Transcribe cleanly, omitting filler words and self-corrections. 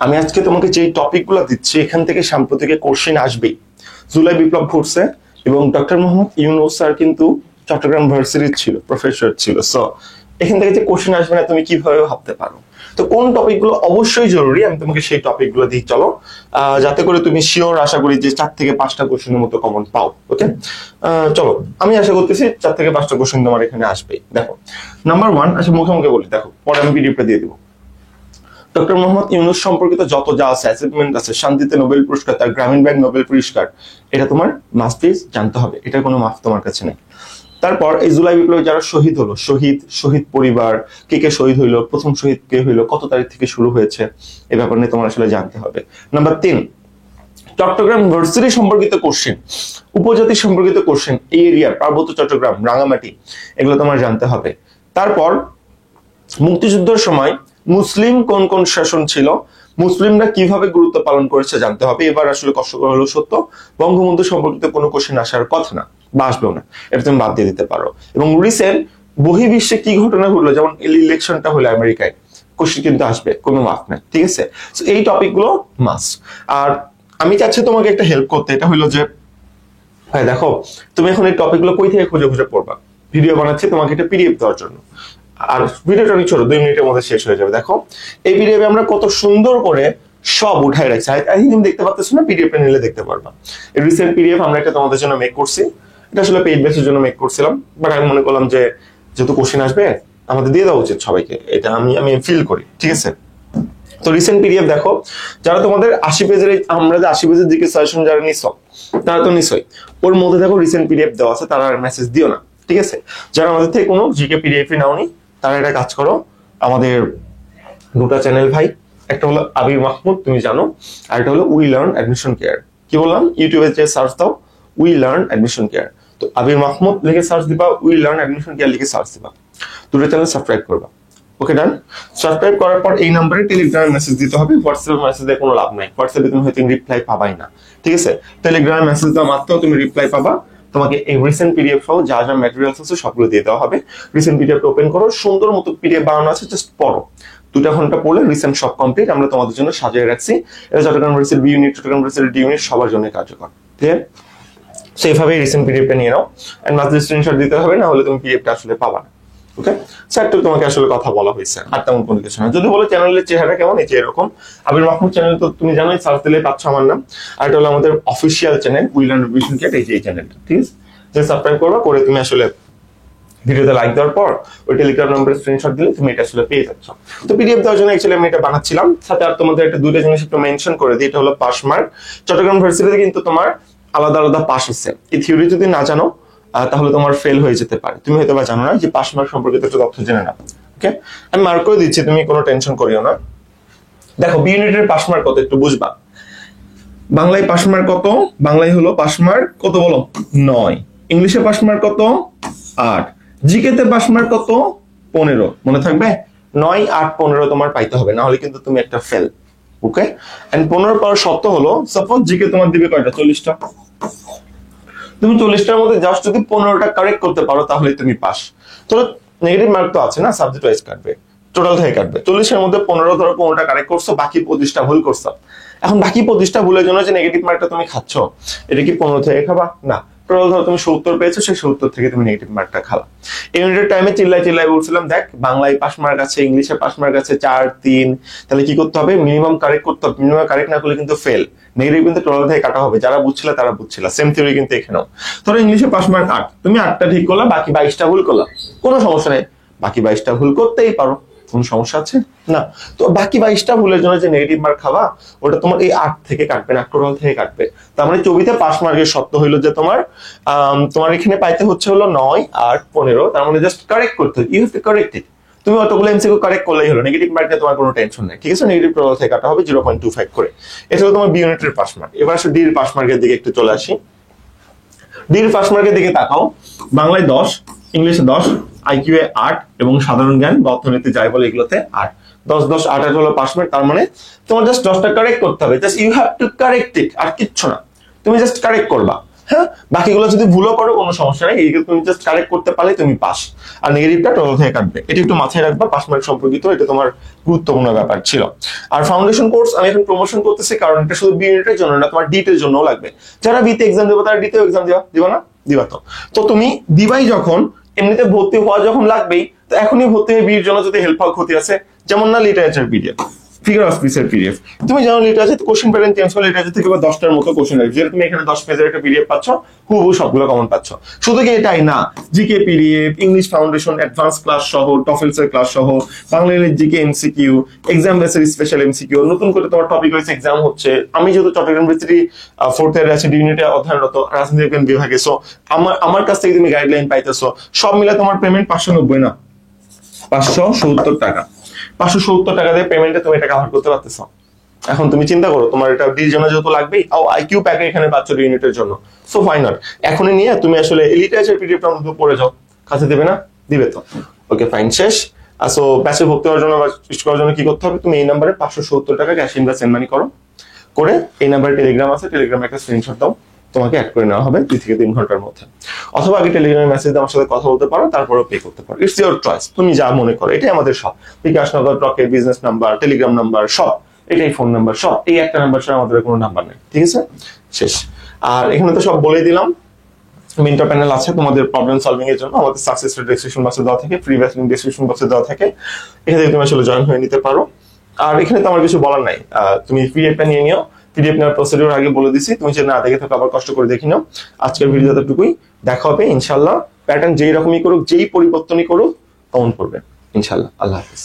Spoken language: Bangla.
আমি আজকে তোমাকে যে টপিকগুলো দিচ্ছি এখান থেকে সাম্প্রতিক কোশ্চেন আসবেই। জুলাই বিপ্লব ঘটছে এবং ডক্টর মোহাম্মদ ইউনূস স্যার কিন্তু চট্টগ্রাম ভার্সিটির ছিল, প্রফেসর ছিল। সো এখান থেকে যে কোশ্চেন আসবে না তুমি কিভাবে ভাবতে পারো? তো কোন টপিকগুলো অবশ্যই জরুরি আমি তোমাকে সেই টপিকগুলো দিই চলো, যাতে করে তুমি শিওর আশা করি যে 4 থেকে 5টা কোশ্চেনের মতো কমন পাও। ওকে, চলো আমি আশা করতেছি 4 থেকে 5টা কোশ্চেন তোমার এখানে আসবে। দেখো নাম্বার 1, আচ্ছা মুখে মুখে বলি, দেখো পরে আমি পিডিএফটা দিয়ে দিব। ডক্টর মোহাম্মদ ইউনূস সম্পর্কিত যত যা আছে, অ্যাচিভমেন্ট আছে, শান্তিতে নোবেল পুরস্কার, তার গ্রামীণ ব্যাংক নোবেল পুরস্কার, এটা তোমার মাস্ট জানতে হবে, এটা কোনো মাফ তোমার কাছে নেই। তারপর এই জুলাই বিপ্লবে যারা শহীদ হলো, শহীদ পরিবার, কে কে শহীদ হইলো, প্রথম শহীদ কে হইলো, কত তারিখ থেকে শুরু হয়েছে, এই ব্যাপার নিয়ে তোমার আসলে জানতে হবে। নাম্বার 3, চট্টগ্রাম ভার্সিটি সম্পর্কিত কোশ্চেন, উপজাতি সম্পর্কিত কোশ্চেন, এই এরিয়ার পার্বত্য চট্টগ্রাম, রাঙামাটি, এগুলো তোমার জানতে হবে। তারপর মুক্তিযুদ্ধের সময় মুসলিম কোন কোন শাসন ছিল, মুসলিমরা কিভাবে গুরুত্ব পালন করেছে জানতে হবে। এবার আসলে কষ্টকর হলো সত্য, বঙ্গবন্ধু সম্পর্কিত কোনো কোশ্চেন আসার কথা না বা আসবেও না, এটা তুমি বাদ দিয়ে দিতে পারো। এবং রিসেন্ট বহির্বিশ্বে কি ঘটনা ঘটলো, যেমন ইলেকশনটা হলো আমেরিকায়, কোশ্চেন কিন্তু আসবে, কোনো মাফ নাই, ঠিক আছে? এই টপিকগুলো মাস্ট। আর আমি চাচ্ছি তোমাকে একটা হেল্প করতে, এটা হলো যে হ্যাঁ দেখো তুমি এখন এই টপিকগুলো কই থেকে খুঁজে খুঁজে পড়বা, ভিডিও বানাচ্ছি তোমাকে একটা পিডিএফ দেওয়ার জন্য। আর ভিডিওটা অনেক ছোট, 2 মিনিটের মধ্যে শেষ হয়ে যাবে। দেখো এই পিডিএফে আমরা কত সুন্দর করে সব উঠাই রাখছি, তুমি দেখতে পাচ্ছ না, পিডিএফটা নিলে দেখতে পারবা। এই রিসেন্ট পিডিএফ আমরা একটা তোমাদের জন্য মেক করছি, এটা আসলে পেইড বেসের জন্য মেক করছিলাম, বাট আমি মনে করলাম যে যেহেতু কোশ্চেন আসবে আমাদের দিয়ে দেওয়া উচিত সবাইকে, এটা আমি ফিল করি, ঠিক আছে? তো রিসেন্ট পিডিএফ দেখো, যারা তোমাদের 80 পেজের, আমরা যে 80 পেজের দিকে সাজেশন যারা নিছো তারা তো নিশ্চয়ই ওর মধ্যে দেখো রিসেন্ট পিডিএফ দেওয়া আছে, তারা মেসেজ দিও না, ঠিক আছে? যারা আমাদের থেকে কোনো জিকে পিডিএফ নাওনি তারা এটা কাজ করো, আমাদের দুটো চ্যানেল ভাই, একটা হলো আবির মাহমুদ তুমি জানো, আর একটা হলো উই লার্ন অ্যাডমিশন কেয়ার। কি বললাম, ইউটিউবে যে সার্চ দাও উই লার্ন অ্যাডমিশন কেয়ার, তো আবির মাহমুদ লিখে সার্চ দিবা, উই লার্ন অ্যাডমিশন কেয়ার লিখে সার্চ দিবা, দুটো চ্যানেল সাবস্ক্রাইব করবা। ওকে ডান। সাবস্ক্রাইব করার পর এই নম্বরে টেলিগ্রামে মেসেজ দিতে হবে, হোয়াটসঅ্যাপে মেসেজে কোনো লাভ নাই, হোয়াটসঅ্যাপে তুমি হয়তো রিপ্লাই পাবাই না, ঠিক আছে? টেলিগ্রামে মেসেজ দেওয়া মাত্র তুমি রিপ্লাই পাবা, তোমাকে এই রিসেন্ট পিডিএফ সহ যা যা ম্যাটেরিয়ালস আছে সবগুলো দিয়ে দেওয়া হবে। রিসেন্ট পিডিএফ ওপেন করো, সুন্দর মতো পিডিএফ বানানো আছে, জাস্ট পড়ো, 2টা ঘন্টা পড়লে রিসেন্ট সব কমপ্লিট আমরা তোমাদের জন্য সাজিয়ে রাখছি। এটা Chittagong university B unit, Chittagong university D unit সবার জন্য কার্যকর, ক্লিয়ার? সো এইভাবে রিসেন্ট পিডিএফটা নিয়ে নাও, এন্ড মাস্ট স্ক্রিনশট দিতে হবে, না হলে তুমি পিডিএফটা আসলে পাবা না। ওকে স্যার, তোমাকে আসলে কথা বলা হয়েছে, আর তেমন কোনো কিছু না। যদি বলো চ্যানেলের চেহারা কেমন, এই যে এরকম আবির মাহমুদ চ্যানেল, তো তুমি জানোই, সার্চ দিলে পাচ্ছ আমার নাম। আর এটা হলো আমাদের official channel we learn admission care, এই যে এই চ্যানেলটা, ঠিক আছে? যে সাবস্ক্রাইব করবা, করে তুমি আসলে ভিডিওতে লাইক দেওয়ার পর ওই টেলিগ্রাম নম্বরে স্ক্রিনশট দিলে তুমি এটা আসলে পেয়ে যাচ্ছ। তো পিডিএফ দেওয়ার জন্য অ্যাকচুয়ালি আমি এটা বানাচ্ছিলাম, সাথে আর তোমাদের একটা 2টা জিনিস একটু মেনশন করে দিই। এটা হলো পাস মার্ক, চট্টগ্রাম ভার্সিটিতে কিন্তু তোমার আলাদা আলাদা পাস আছে, এই থিওরি যদি না জানো তাহলে তোমার ফেল হয়ে যেতে পারে, তুমি হয়তো বা জানো না, যে পাস মার্ক সম্পর্কিত একটু তথ্য জেনে নাও। ওকে, আমি মার্ক করে দিচ্ছি, তুমি কোনো টেনশন করিও না। দেখো বি ইউনিটের পাস মার্ক কত একটু বুঝবা। বাংলায় পাস মার্ক কত, বাংলায় হলো পাস মার্ক কত বলো, 9। ইংলিশে পাস মার্ক কত, 8। জিকে তে পাস মার্ক কত, 15। মনে থাকবে, 9, 8, 15 তোমার পাইতে হবে, না হলে কিন্তু তুমি একটা ফেল। ওকে, এন্ড 15 পাওয়ার শর্ত হলো, সাপোজ জিকে তোমার দিবে কয়টা, 40টা, তুমি 40টার মধ্যে জাস্ট যদি 15টা কারেক্ট করতে পারো তাহলে তুমি পাস। ধরো নেগেটিভ মার্ক তো আছে না, সাবজেক্ট ওয়াইজ কাটবে, টোটাল থেকে কাটবে, 40এর মধ্যে 15, ধরো 15টা কারেক্ট করছো, বাকি 25টা ভুল করছো। এখন বাকি 25টা ভুলের জন্য যে নেগেটিভ মার্কটা তুমি খাচ্ছ, এটা কি 15 থেকে খাবা না, টোটাল ধরো তুমি 70 পেয়েছো, সেই 70 থেকে তুমি নেগেটিভ মার্কটা খাবা। ইউনিটের টাইমে চিল্লাই বলছিলাম, দেখ বাংলায় পাস মার্ক আছে, ইংলিশে পাস মার্ক আছে 4, 3, তাহলে কি করতে হবে, মিনিমাম কারেক্ট করতে হবে, মিনিমাম কারেক্ট না করলে কিন্তু ফেল, নেগেটিভ কিন্তু টোটাল থেকে কাটা হবে। যারা বুঝছিলা তারা বুঝছিলা, সেম থিওরি কিন্তু এখানেও। ধরো ইংলিশে পাস মার্ক 8, তুমি 8টা ঠিক করলা, বাকি 22টা ভুল করলা, কোনো সমস্যা নেই, বাকি 22টা ভুল করতেই পারো, কোন সমস্যা আছে না। তো বাকি 22টা ভুলের জন্য যে নেগেটিভ মার্ক খাবা, ওটা তোমার এই 8 থেকে কাটবে না, টোটাল থেকে কাটবে। তার মানে 24তে পাস মার্কের শর্ত হইলো যে তোমার এখানে পাইতে হচ্ছে হলো 9, 8, 15, তার মানে জাস্ট কারেক্ট করতে, you have to correct it. তুমি অতগুলো এমসিকিউ কারেক্ট করলেই হলো, নেগেটিভ মার্কে তোমার কোনো টেনশন নেই, ঠিক আছে? নেগেটিভ টোটাল থেকে কাটা হবে 0.25 করে। এটা হলো তোমার বি ইউনিটের পাস মার্ক। এবার আসলে ডির পাস মার্কের দিকে একটু চলে আসি। ডির পাস মার্কের দিকে তাকাও, বাংলায় 10, ইংলিশে 10, আইকিউ এ 8, এবং সাধারণ জ্ঞান বা অর্থনীতি যাই বলে এগুলোতে 8। 10, 10, 8 হলো পাস মার্ক। তার মানে তোমার জাস্ট 10টা কারেক্ট করতে হবে, just you have to correct it, আর কিচ্ছু না, তুমি জাস্ট কারেক্ট করবা। হ্যাঁ, বাকিগুলো যদি ভুলও করো কোনো সমস্যা নেই, এইগুলো তুমি জাস্ট কারেক্ট করতে পারলে তুমি পাস, আর নেগেটিভটা টোটাল থেকে কাটবে। এটা একটু মাথায় রাখবা, পাস মার্ক সম্পর্কিত এটা তোমার গুরুত্বপূর্ণ ব্যাপার ছিল। আর ফাউন্ডেশন কোর্স আমি এখন প্রমোশন করতেছি, কারণ এটা শুধু বি ইউনিটের জন্য না, তোমার ডিটের জন্য লাগবে। যারা বিতে এক্সাম দেবো তারা ডিতেও এক্সাম দিবা না? দিবা তো। তো তুমি দিবাই যখন, এমনিতে ভর্তি হওয়া যখন লাগবেই, তো এখনই ভর্তি হয়ে বিয়ের জন্য যদি হেল্প হওয়ার ক্ষতি আছে, যেমন না লিটারেচার পিডিএফ, ফিগার অফ স্পিচের পিডিএফ, তুমি জানো লিটারেচার কোশ্চেন প্যাটার্ন চেঞ্জ করে লিটারেচার থেকে 10টার মতো কোশ্চেন আসবে, যেটা তুমি এখানে 10 পেজের একটা পিডিএফ পাচ্ছ, হুবহু সবগুলো কমন পাচ্ছ। শুধু কি এটাই না, GK PDF, English foundation advance class সহ, টফেলস এর ক্লাস সহ, Bangla English GK MCQ, exam বেসের স্পেশাল এমসিকিউ, নতুন করে তোমার টপিক ওয়াইজ এক্সাম হচ্ছে। আমি যেহেতু চট্টগ্রাম ইউনিভার্সিটি 4th ইয়ারে আছি, ইউনিটে অধ্যয়নরত রাজনীতি বিজ্ঞান বিভাগে, সো আমার কাছ থেকে তুমি গাইডলাইন পাইতেছো। সব মিলে তোমার পেমেন্ট 590 না, 570 টাকা। 570 টাকা দিয়ে পেমেন্টে তুমি এটা কভার করতে পারতেছো। এখন তুমি চিন্তা করো, তোমার এটা ডির জন্য যেহেতু লাগবেই, আইকিউ প্যাকে এখানে পাচ্ছ ইউনিটের জন্য, সো ফাইন নট। এখনই নিয়ে তুমি আসলে লিটারেচার পিডিএফটা অন্তত পড়ে যাও, কাছে দেবে না? দিবে তো। ওকে ফাইন, শেষ। সো ব্যাচে ভর্তি হওয়ার জন্য বা রেজিস্টার করার জন্য কি করতে হবে, তুমি এই নাম্বারে 570 টাকা ক্যাশ ইন বা সেন্ড মানি করো, করে এই নাম্বারে টেলিগ্রাম আছে, টেলিগ্রামে একটা স্ক্রিনশট দাও, তোমাকে অ্যাড করে নেওয়া হবে 2 থেকে 3 ঘন্টার মধ্যে। অথবা আগে টেলিগ্রামে মেসেজ দিয়ে আমার সাথে কথা বলতে পারো, তারপরে পে করতে পারো। ইটস ইওর চয়েস, তুমি যা মনে করো। এটাই আমাদের সব, বিকাশ নগদ, rocket, business number, Telegram number সব এটাই, ফোন নাম্বার সব এই একটা নাম্বার ছাড়া আমাদের কোনো নাম্বার নেই। ঠিক আছে, শেষ। আর এখানে তো সব বলে দিলাম। মেন্টর প্যানেল আছে তোমাদের প্রবলেম সলভিং এর জন্য, আমাদের সাকসেস রেট ডেসক্রিপশন বক্সে দেওয়া থাকে, ফ্রি ব্যাচ লিংক ডেসক্রিপশন বক্সে দেওয়া থাকে, এখান থেকে তুমি আসলে জয়েন হয়ে নিতে পারো। আর এখানে তো আমার কিছু বলার নাই, তুমি পিডিএফটা নিয়ে নিও। পিডিএফ নেওয়ার প্রসিডিউর আগে বলে দিছি, তুমি যদি না দেখে থাকো আবার কষ্ট করে দেখে নাও। আজকের ভিডিও যতটুকুই, দেখা হবে ইনশাল্লাহ। প্যাটার্ন যেই রকমই করুক, যেই পরিবর্তনই করুক, কমন পড়বে ইনশাল্লাহ। আল্লাহ হাফিজ।